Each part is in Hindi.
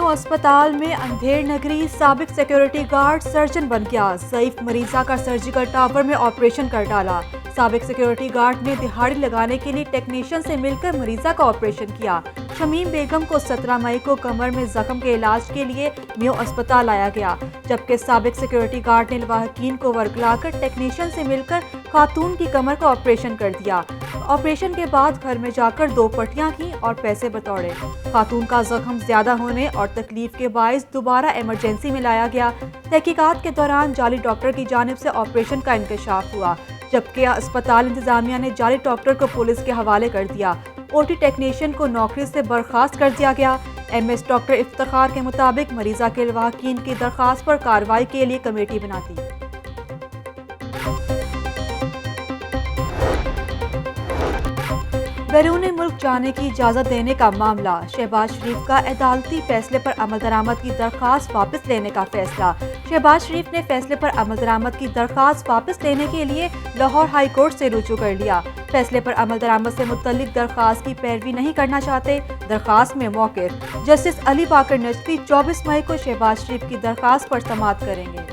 अस्पताल में अंधेर नगरी, साबिक सिक्योरिटी गार्ड सर्जन बन गया। ज़ईफ मरीजा का सर्जिकल टावर में ऑपरेशन कर डाला। साबिक सिक्योरिटी गार्ड ने दिहाड़ी लगाने के लिए टेक्नीशियन से मिलकर मरीजा का ऑपरेशन किया। शमीम बेगम को 17 मई को कमर में जख्म के इलाज के लिए म्यू अस्पताल लाया गया, जबकि साबिक सिक्योरिटी गार्ड ने लवाहकीन को वर्गलाकर टेक्नीशियन से मिलकर खातून की कमर का ऑपरेशन कर दिया। ऑपरेशन के बाद घर में जाकर 2 पट्टियां की और पैसे बतौड़े। खातून का जख्म ज्यादा होने और तकलीफ के बायस दोबारा इमरजेंसी में लाया गया। तहकीकात के दौरान जाली डॉक्टर की जानिब से ऑपरेशन का इंकशाफ हुआ, जबकि अस्पताल इंतजामिया ने जाली डॉक्टर को पुलिस के हवाले कर दिया। ओटी टेक्नीशियन को नौकरी से बर्खास्त कर दिया गया। एमएस डॉक्टर इफ्तिखार के मुताबिक मरीजा के लवाहकीन की दरख्वास्त पर कार्रवाई के लिए कमेटी बनाती। बैरून मुल्क जाने की इजाज़त देने का मामला, शहबाज शरीफ का अदालती फैसले पर अमल दरामद की दरख्वास्त वापस लेने का फैसला। शहबाज शरीफ ने फैसले पर अमल दरामद की दरख्वास्त वापस लेने के लिए लाहौर हाई कोर्ट से रुजू कर लिया। फैसले पर अमल दरामद से मुतल्लिक दरख्वास्त की पैरवी नहीं करना चाहते। दरख्वास्त में मौक़िफ़ जस्टिस अली बाकर नजफी 24 मई को शहबाज शरीफ की दरख्वास्त पर समाअत करेंगे।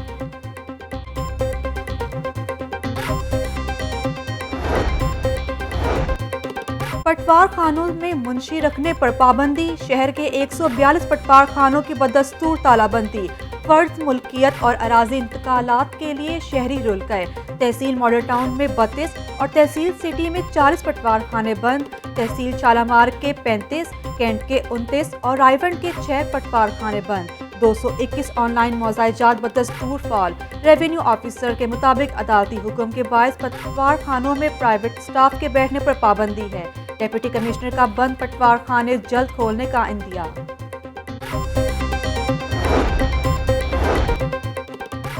पटवार खानों में मुंशी रखने पर पाबंदी, शहर के 142 पटवार खानों की बदस्तूर तालाबंदी। फर्ज मुल्कियत और अराजी इंतकालात के लिए शहरी रुल गए। तहसील मॉडल टाउन में 32 और तहसील सिटी में 40 पटवार खाने बंद। तहसील शालामार के 35, कैंट के 29 और रायवंड के 6 पटवार खाने बंद। 221 ऑनलाइन मुआवजात बदस्तूर फाल। रेवेन्यू ऑफिसर के मुताबिक अदालती हुक्म के बायस पटवार खानों में प्राइवेट स्टाफ के बैठने पर पाबंदी है। डिप्टी कमिश्नर का बंद पटवार खाने जल्द खोलने का इंदिया।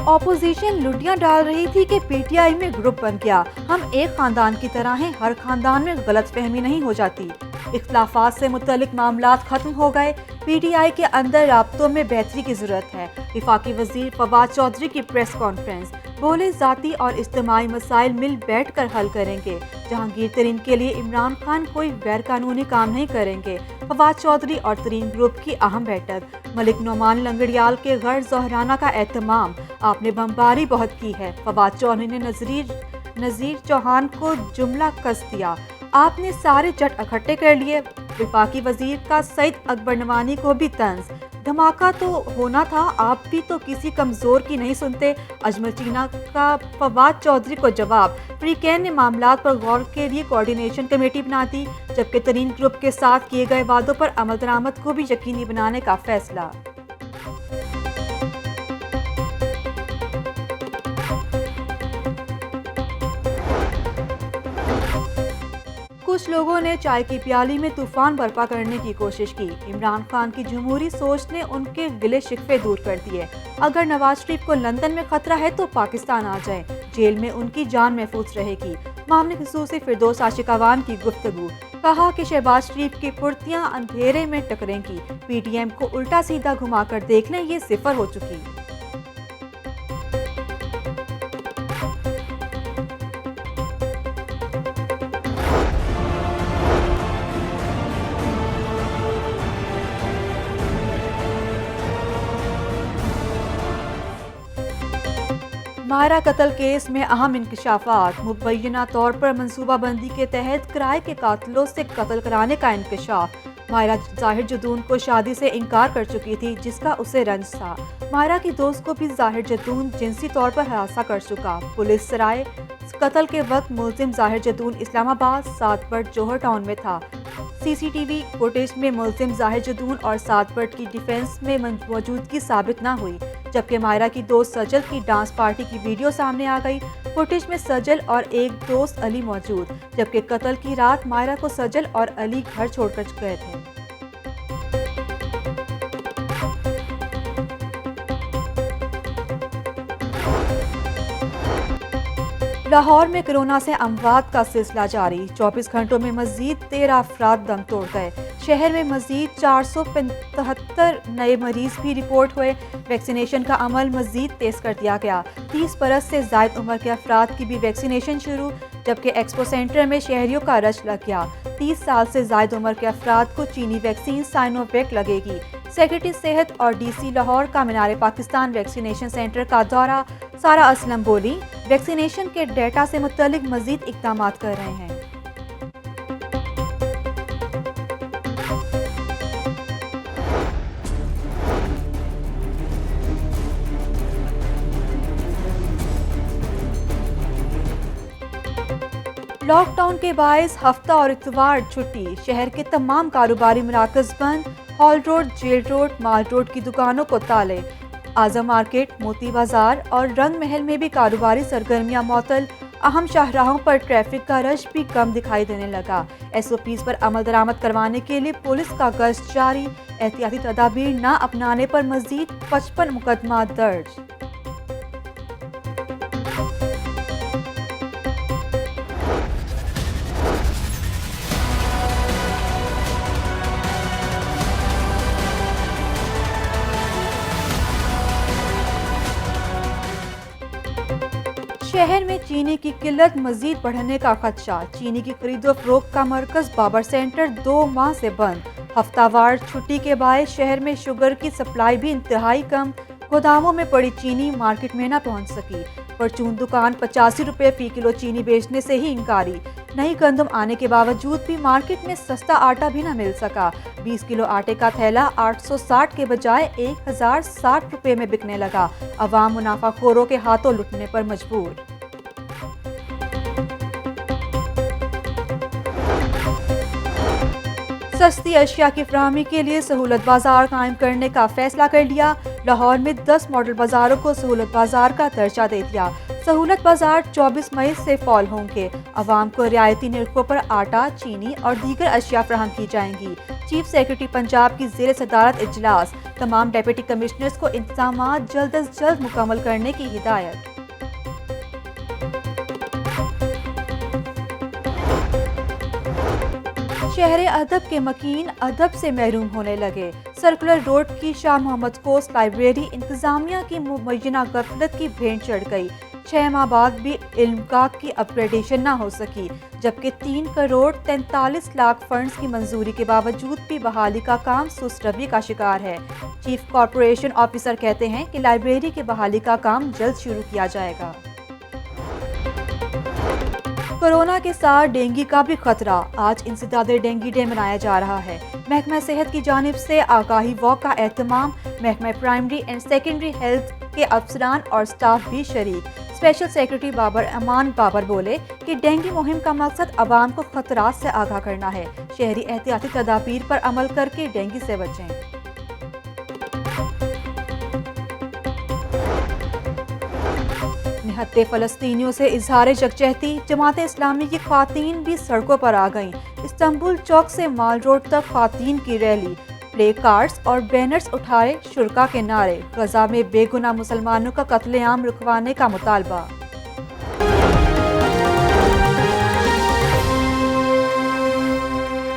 ऑपोजिशन लुटियां डाल रही थी कि पीटीआई में ग्रुप बन गया। हम एक खानदान की तरह हैं, हर खानदान में गलतफहमी नहीं हो जाती। इख्तिलाफात से मुतल्लिक मामलात खत्म हो गए। पीटीआई के अंदर राब्तों में बेहतरी की जरूरत है। वफाकी वजीर फवाद चौधरी की प्रेस कॉन्फ्रेंस, बोले जाती और इज्तिमाई मसाइल मिल बैठ कर हल करेंगे। जहांगीर तरीन के लिए इमरान खान कोई गैर कानूनी काम नहीं करेंगे। फवाद चौधरी और तरीन ग्रुप की अहम बैठक। मलिक नोमान लंगड़ियाल के गैर ज़ोहराना का एहतमाम, आपने बमबारी बहुत की है। फवाद चौधरी ने नज़ीर चौहान को जुमला कस दिया, आपने सारे जट इकट्ठे कर लिए। वफाकी वजीर का सईद अकबर नवानी को भी तंज, धमाका तो होना था, आप भी तो किसी कमजोर की नहीं सुनते। अजमल चीना का फवाद चौधरी को जवाब। फ्रीकैन ने मामलात पर गौर के लिए कोऑर्डिनेशन कमेटी बना दी, जबकि तरीन ग्रुप के साथ किए गए वादों पर अमल दरामद को भी यकीनी बनाने का फैसला। कुछ लोगों ने चाय की प्याली में तूफान बर्पा करने की कोशिश की। इमरान खान की जमहूरी सोच ने उनके गिले शिकवे दूर कर दिए। अगर नवाज शरीफ को लंदन में खतरा है तो पाकिस्तान आ जाए, जेल में उनकी जान महफूज रहेगी। मामले खसूसी फिरदौस आशिकावान की गुफ्तगू, कहा कि शहबाज शरीफ की फुर्तियां अंधेरे में टकरेंगी। पीटीएम को उल्टा सीधा घुमाकर देख लें, ये सिफर हो चुकी। मायरा कत्ल केस में अहम इंकशाफात, मुबैना तौर पर मनसूबाबंदी के तहत किराए के कातिलों से कत्ल कराने का इंकशाफ। मायरा जाहिर जदून को शादी से इनकार कर चुकी थी, जिसका उसे रंज था। मायरा की दोस्त को भी जाहिर जदून जिनसी तौर पर हरासा कर चुका। पुलिस सराय कत्ल के वक्त मुलजिम जाहिर जदून इस्लामाबाद, सातबट, जौहर टाउन में था। सीसीटीवी फुटेज में मुलजिम जाहिर जदून और सातबट की डिफेंस में मौजूदगी साबित न हुई, जबकि मायरा की दोस्त सजल की डांस पार्टी की वीडियो सामने आ गई। फुटेज में सजल और एक दोस्त अली मौजूद, जबकि कत्ल की रात मायरा को सजल और अली घर छोड़कर गए थे। लाहौर में कोरोना से अमवात का सिलसिला जारी, 24 घंटों में मजीद 13 अफराद दम तोड़ गए। शहर में मजीद 475 नए मरीज भी रिपोर्ट हुए। वैक्सीनेशन का अमल मजीद तेज कर दिया गया। 30 बरस से जायद उम्र के अफराद की भी वैक्सीनेशन शुरू, जबकि एक्सपो सेंटर में शहरियों का रश लग गया। 30 साल से जायद उम्र के अफराद को चीनी वैक्सीन साइनोवैक लगेगी। सेक्रेटरी सेहत और DC लाहौर का मीनार पाकिस्तान वैक्सीनेशन सेंटर का दौरा। सारा असलम बोली, वैक्सीनेशन के डेटा से मुतल्लिक मजीद इक़दाम कर रहे हैं। लॉकडाउन के बायस हफ्ता और इतवार छुट्टी, शहर के तमाम कारोबारी मराकज बंद। हॉल रोड, जेल रोड, माल रोड की दुकानों को ताले। आजम मार्केट, मोती बाजार और रंग महल में भी कारोबारी सरगर्मियां मअतल। अहम शाहराहों पर ट्रैफिक का रश भी कम दिखाई देने लगा। SOPs पर अमल दरामद करवाने के लिए पुलिस का गश्त जारी। एहतियाती तदाबीर न अपनाने पर मजीद 55 मुकदमा दर्ज। शहर में चीनी की किल्लत मजीद बढ़ने का खदशा। चीनी की खरीदो फरोख्त का मरकज बाबर सेंटर 2 माह से बंद। हफ्तावार छुट्टी के बाद शहर में शुगर की सप्लाई भी इंतहाई कम। गोदामों में पड़ी चीनी मार्केट में न पहुंच सकी। परचून दुकान 85 रुपये फी किलो चीनी बेचने से ही इंकारी। नई गंदम आने के बावजूद भी मार्केट में सस्ता आटा भी न मिल सका। 20 किलो आटे का थैला 860 के बजाय 1060 रुपये में बिकने लगा। अवाम मुनाफाखोरों के हाथों लुटने पर मजबूर। सस्ती अशिया की फराहमी के लिए सहूलत बाजार कायम करने का फैसला कर लिया। लाहौर में 10 मॉडल बाजारों को सहूलत बाजार का दर्जा दे दिया। सहूलत बाजार 24 मई से फॉल होंगे। अवाम को रियायती निर्खों पर आटा, चीनी और दीगर अशिया फराहम की जाएंगी। चीफ सेक्रेटरी पंजाब की ज़ेर सदारत इजलास। तमाम डेप्यूटी कमिश्नर्स को इंतजामात जल्द अज जल्द मुकम्मल करने की हिदायत। शहर अदब के मकीन अदब से महरूम होने लगे। सर्कुलर रोड की शाह मोहम्मद कोस लाइब्रेरी इंतजामिया की मुबैना गफलत की भेंट चढ़ गई। 6 माह बाद भी इल्म की अपग्रेडेशन न हो सकी, जबकि 3 करोड़ 43 लाख फंड्स की मंजूरी के बावजूद भी बहाली का काम सुस्त रवि का शिकार है। चीफ कॉरपोरेशन ऑफिसर कहते हैं कि लाइब्रेरी की बहाली का काम जल्द शुरू किया जाएगा। कोरोना के साथ डेंगू का भी खतरा। आज इंसदादे डेंगू डे मनाया जा रहा है। महकमा सेहत की जानिब से आगाही वॉक का एहतमाम। महकमा प्राइमरी एंड सेकेंडरी हेल्थ के अफसरान और स्टाफ भी शरीक। स्पेशल सेक्रेटरी बाबर अमान बाबर बोले कि डेंगू मुहिम का मकसद अवाम को खतरात से आगाह करना है। शहरी एहतियाती तदाबीर पर अमल करके डेंगू से बचें। निहत्ते फ़लस्तीनियों से इजहार यकजहती। जमात इस्लामी की ख़वातीन भी सड़कों पर आ गईं। इस्तांबुल चौक से माल रोड तक ख़वातीन की रैली। प्ले कार्ड्स और बैनर्स उठाए, शुरका के नारे। गजा में बेगुनाह मुसलमानों का कत्लेआम रुकवाने का मुतालबा।